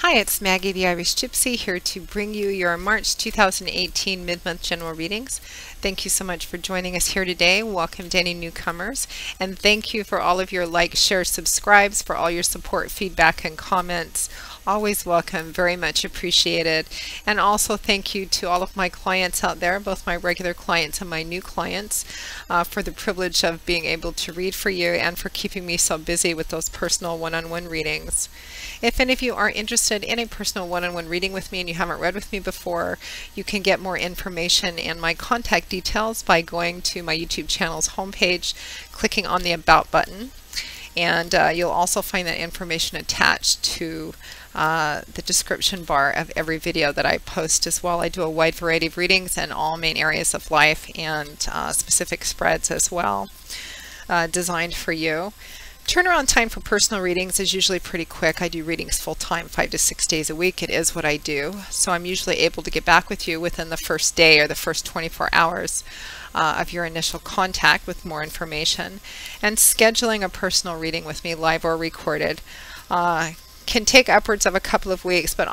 Hi, it's Maggie the Irish Gypsy here to bring you your March 2018 mid-month general readings. Thank you so much for joining us here today. Welcome to any newcomers, and thank you for all of your likes, shares, subscribes, for all your support, feedback, and comments. Always welcome, very much appreciated. And also thank you to all of my clients out there, both my regular clients and my new clients, for the privilege of being able to read for you and for keeping me so busy with those personal one-on-one readings. If any of you are interested in a personal one-on-one reading with me and you haven't read with me before, you can get more information and my contact details by going to my YouTube channel's homepage, clicking on the About button, and you'll also find that information attached to the description bar of every video that I post as well. I do a wide variety of readings in all main areas of life and specific spreads as well, designed for you. Turnaround time for personal readings is usually pretty quick. I do readings full-time, 5 to 6 days a week. It is what I do. So I'm usually able to get back with you within the first day or the first 24 hours of your initial contact with more information. And scheduling a personal reading with me, live or recorded, can take upwards of a couple of weeks, but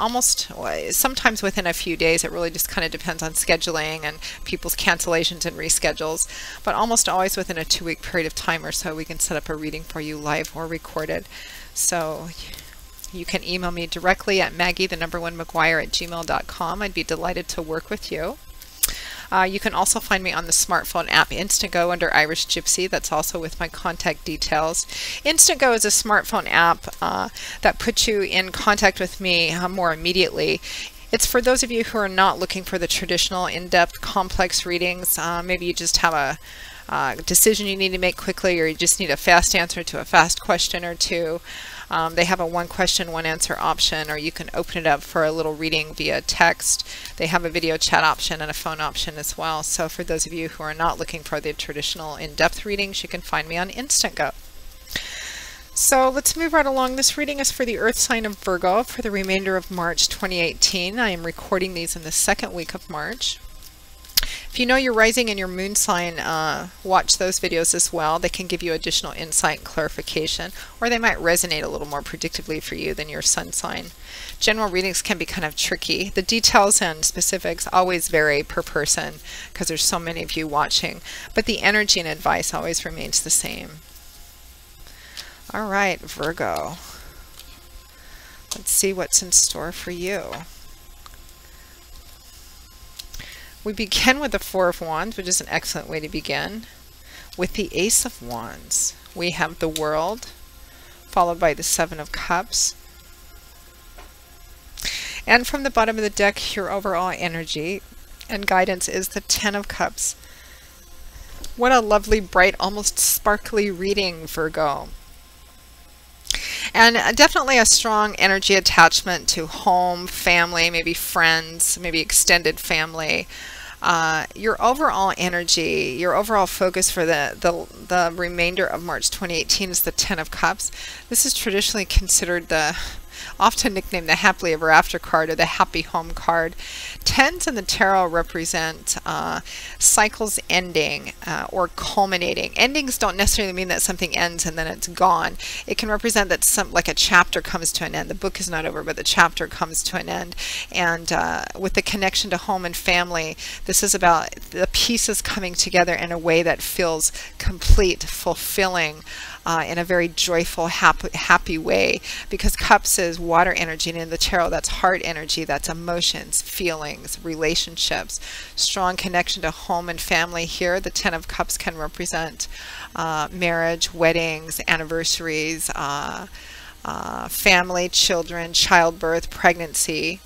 sometimes within a few days. It really just kind of depends on scheduling and people's cancellations and reschedules, but almost always within a 2-week period of time or so we can set up a reading for you, live or recorded. So you can email me directly at maggie1mcguire@gmail.com. I'd be delighted to work with you. You can also find me on the smartphone app Instantgo under Irish Gypsy. That's also with my contact details. Instantgo is a smartphone app that puts you in contact with me more immediately. It's for those of you who are not looking for the traditional in-depth complex readings. Maybe you just have a decision you need to make quickly, or you just need a fast answer to a fast question or two. They have a one question, one answer option, or you can open it up for a little reading via text. They have a video chat option and a phone option as well. So for those of you who are not looking for the traditional in-depth readings, you can find me on Instantgo. So let's move right along. This reading is for the Earth sign of Virgo for the remainder of March 2018. I am recording these in the second week of March. If you know your rising and your moon sign, watch those videos as well. They can give you additional insight and clarification, or they might resonate a little more predictably for you than your sun sign. General readings can be kind of tricky. The details and specifics always vary per person because there's so many of you watching, but the energy and advice always remains the same. All right, Virgo. Let's see what's in store for you. We begin with the Four of Wands, which is an excellent way to begin. With the Ace of Wands, we have the World, followed by the Seven of Cups. And from the bottom of the deck, your overall energy and guidance is the Ten of Cups. What a lovely, bright, almost sparkly reading, Virgo. And definitely a strong energy attachment to home, family, maybe friends, maybe extended family. Your overall energy, your overall focus for the remainder of March 2018 is the Ten of Cups. This is traditionally considered often nicknamed the happily ever after card or the happy home card. Tens in the tarot represent cycles ending or culminating. Endings don't necessarily mean that something ends and then it's gone. It can represent that like a chapter comes to an end. The book is not over, but the chapter comes to an end. And with the connection to home and family, this is about the pieces coming together in a way that feels complete, fulfilling, in a very joyful, happy way, because cups is water energy, and in the tarot that's heart energy, that's emotions, feelings, relationships, strong connection to home and family. Here the Ten of Cups can represent marriage, weddings, anniversaries, family, children, childbirth, pregnancy.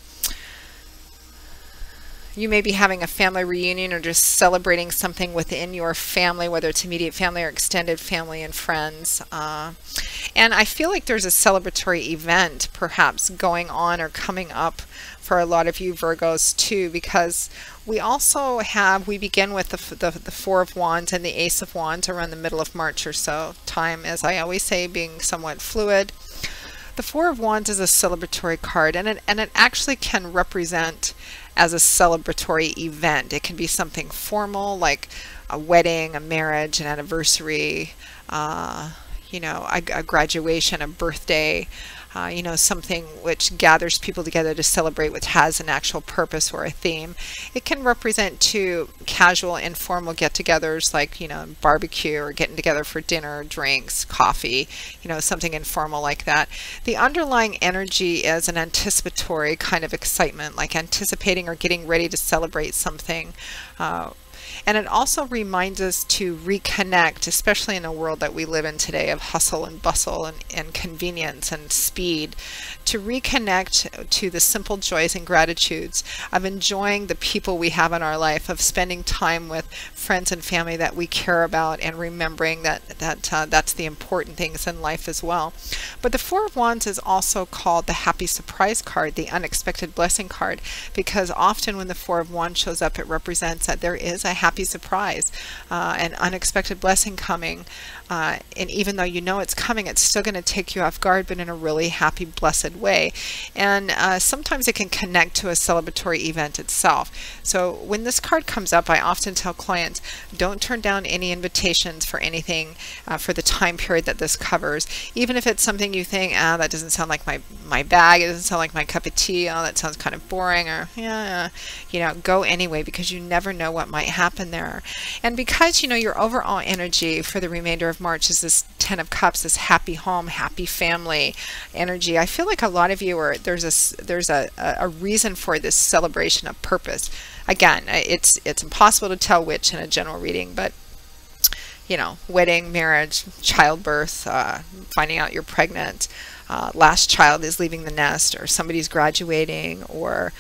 You may be having a family reunion or just celebrating something within your family, whether it's immediate family or extended family and friends. And I feel like there's a celebratory event perhaps going on or coming up for a lot of you Virgos too, because we begin with the Four of Wands and the Ace of Wands around the middle of March or so. Time, as I always say, being somewhat fluid. The Four of Wands is a celebratory card, and it actually can represent as a celebratory event. It can be something formal like a wedding, a marriage, an anniversary, you know, a graduation, a birthday. something which gathers people together to celebrate, which has an actual purpose or a theme. It can represent two casual, informal get-togethers, like, barbecue or getting together for dinner, drinks, coffee, something informal like that. The underlying energy is an anticipatory kind of excitement, like anticipating or getting ready to celebrate something. And it also reminds us to reconnect, especially in a world that we live in today of hustle and bustle and convenience and speed, to reconnect to the simple joys and gratitudes of enjoying the people we have in our life, of spending time with friends and family that we care about, and remembering that's the important things in life as well. But the Four of Wands is also called the happy surprise card, the unexpected blessing card, because often when the Four of Wands shows up, it represents that there is a happy surprise, an unexpected blessing coming, and even though it's coming, it's still going to take you off guard, but in a really happy, blessed way. And sometimes it can connect to a celebratory event itself. So when this card comes up, I often tell clients, don't turn down any invitations for anything for the time period that this covers, even if it's something you think, that doesn't sound like my bag, it doesn't sound like my cup of tea, that sounds kind of boring, or go anyway, because you never know what might happen there. And because your overall energy for the remainder of March is this Ten of Cups, this happy home, happy family energy, I feel like a lot of you there's a reason for this celebration of purpose. Again, it's impossible to tell which in a general reading, but wedding, marriage, childbirth, finding out you're pregnant, last child is leaving the nest, or somebody's graduating, or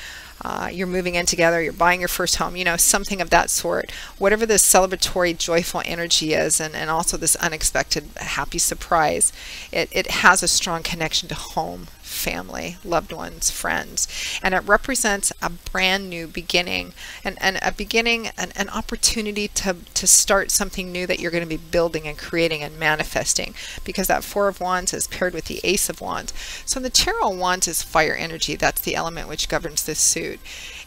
you're moving in together, you're buying your first home, something of that sort. Whatever this celebratory, joyful energy is, and also this unexpected, happy surprise, it has a strong connection to home, family, loved ones, friends, and it represents a brand new beginning, and a beginning, an opportunity to start something new that you're going to be building and creating and manifesting, because that Four of Wands is paired with the Ace of Wands. So the Tarot of Wands is fire energy. That's the element which governs this suit,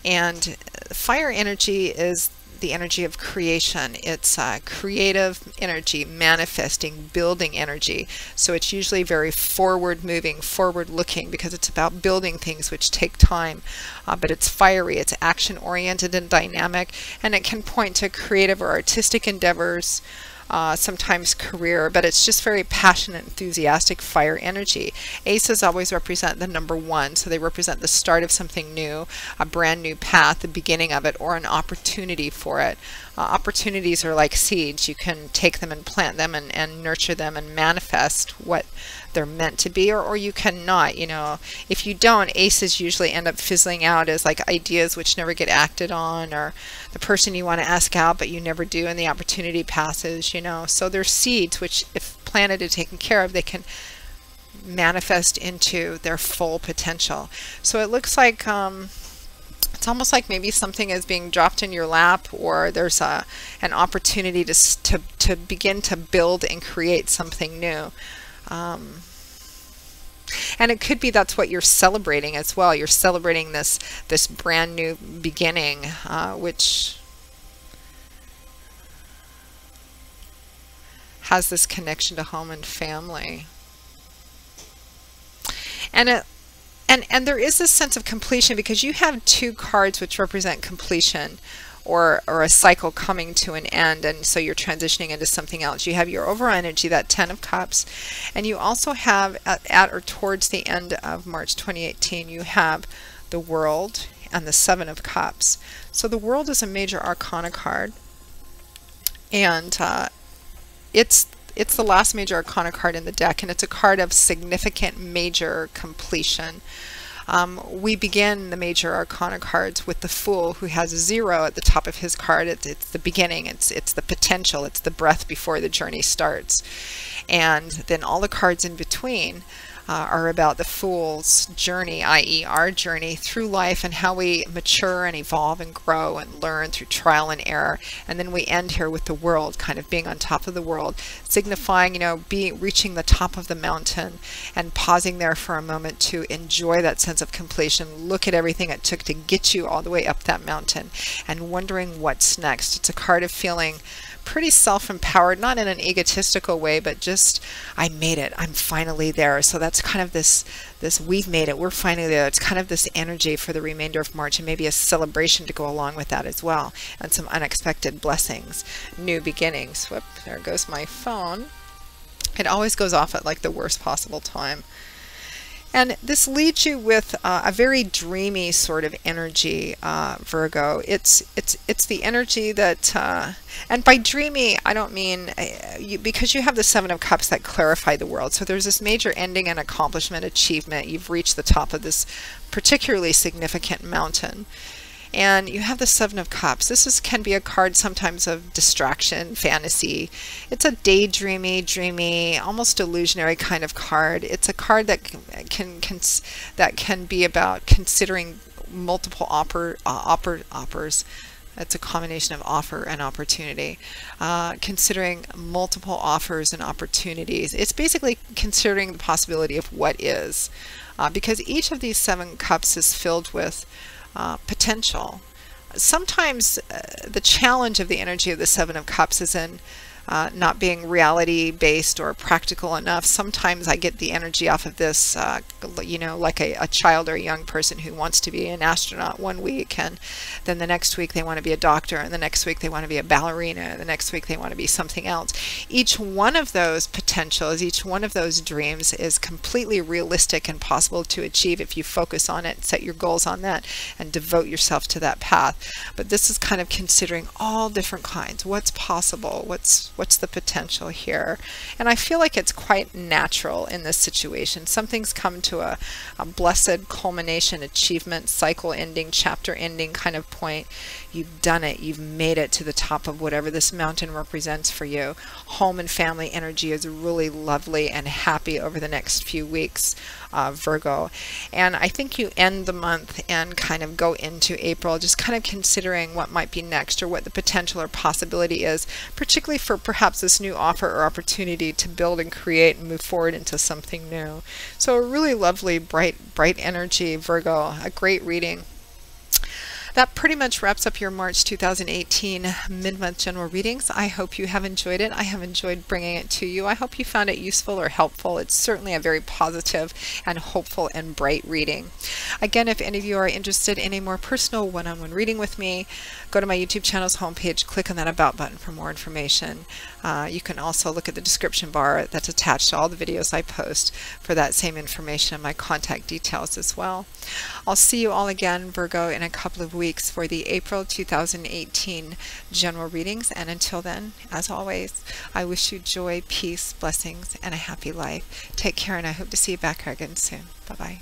and fire energy is the energy of creation. It's creative energy, manifesting, building energy. So it's usually very forward moving, forward looking, because it's about building things which take time. But it's fiery, it's action oriented and dynamic, and it can point to creative or artistic endeavors, sometimes career, but it's just very passionate, enthusiastic fire energy. Aces always represent the number one, so they represent the start of something new, a brand new path, the beginning of it, or an opportunity for it. Opportunities are like seeds. You can take them and plant them and nurture them and manifest what they're meant to be, or you cannot. If you don't, aces usually end up fizzling out as like ideas which never get acted on, or the person you want to ask out but you never do, and the opportunity passes. So they're seeds which, if planted and taken care of, they can manifest into their full potential. So it looks like it's almost like maybe something is being dropped in your lap, or there's an opportunity to begin to build and create something new. And it could be that's what you're celebrating as well. You're celebrating this brand new beginning, which has this connection to home and family. And there is this sense of completion, because you have two cards which represent completion, or a cycle coming to an end, and so you're transitioning into something else. You have your overall energy, that Ten of Cups, and you also have at or towards the end of March 2018, you have the World and the Seven of Cups. So the World is a major arcana card, and it's the last major arcana card in the deck, and it's a card of significant major completion. We begin the major arcana cards with the Fool, who has a 0 at the top of his card. It's the beginning, it's the potential, it's the breath before the journey starts. And then all the cards in between are about the Fool's journey, i.e. our journey through life, and how we mature and evolve and grow and learn through trial and error. And then we end here with the World, kind of being on top of the world, signifying, reaching the top of the mountain and pausing there for a moment to enjoy that sense of completion, look at everything it took to get you all the way up that mountain, and wondering what's next. It's a card of feeling pretty self-empowered, not in an egotistical way, but just, I made it, I'm finally there. So that's kind of this we've made it, we're finally there. It's kind of this energy for the remainder of March, and maybe a celebration to go along with that as well, and some unexpected blessings, new beginnings. Whoop, there goes my phone. It always goes off at like the worst possible time. And this leads you with a very dreamy sort of energy, Virgo. It's the energy that, and by dreamy, I don't mean, because you have the Seven of Cups that clarify the world. So there's this major ending and accomplishment, achievement. You've reached the top of this particularly significant mountain. And you have the Seven of Cups. This can be a card sometimes of distraction, fantasy. It's a daydreamy, dreamy, almost illusionary kind of card. It's a card that can be about considering multiple offers. It's a combination of offer and opportunity. Considering multiple offers and opportunities. It's basically considering the possibility of what is. Because each of these Seven Cups is filled with potential. Sometimes the challenge of the energy of the Seven of Cups is in not being reality based or practical enough. Sometimes I get the energy off of this, you know, like a child or a young person who wants to be an astronaut one week, and then the next week they want to be a doctor, and the next week they want to be a ballerina, and the next week they want to be something else. Each one of those potentials, each one of those dreams is completely realistic and possible to achieve if you focus on it, set your goals on that, and devote yourself to that path. But this is kind of considering all different kinds. What's possible? What's the potential here? And I feel like it's quite natural in this situation. Something's come to a blessed culmination, achievement, cycle ending, chapter ending kind of point. You've done it. You've made it to the top of whatever this mountain represents for you. Home and family energy is really lovely and happy over the next few weeks, Virgo. And I think you end the month and kind of go into April just kind of considering what might be next, or what the potential or possibility is, particularly for perhaps this new offer or opportunity to build and create and move forward into something new. So a really lovely, bright energy, Virgo. A great reading. That pretty much wraps up your March 2018 mid-month general readings. I hope you have enjoyed it. I have enjoyed bringing it to you. I hope you found it useful or helpful. It's certainly a very positive and hopeful and bright reading. Again, if any of you are interested in a more personal one-on-one reading with me, go to my YouTube channel's homepage, click on that About button for more information. You can also look at the description bar that's attached to all the videos I post for that same information and my contact details as well. I'll see you all again, Virgo, in a couple of weeks for the April 2018 general readings. And until then, as always, I wish you joy, peace, blessings, and a happy life. Take care, and I hope to see you back here again soon. Bye-bye.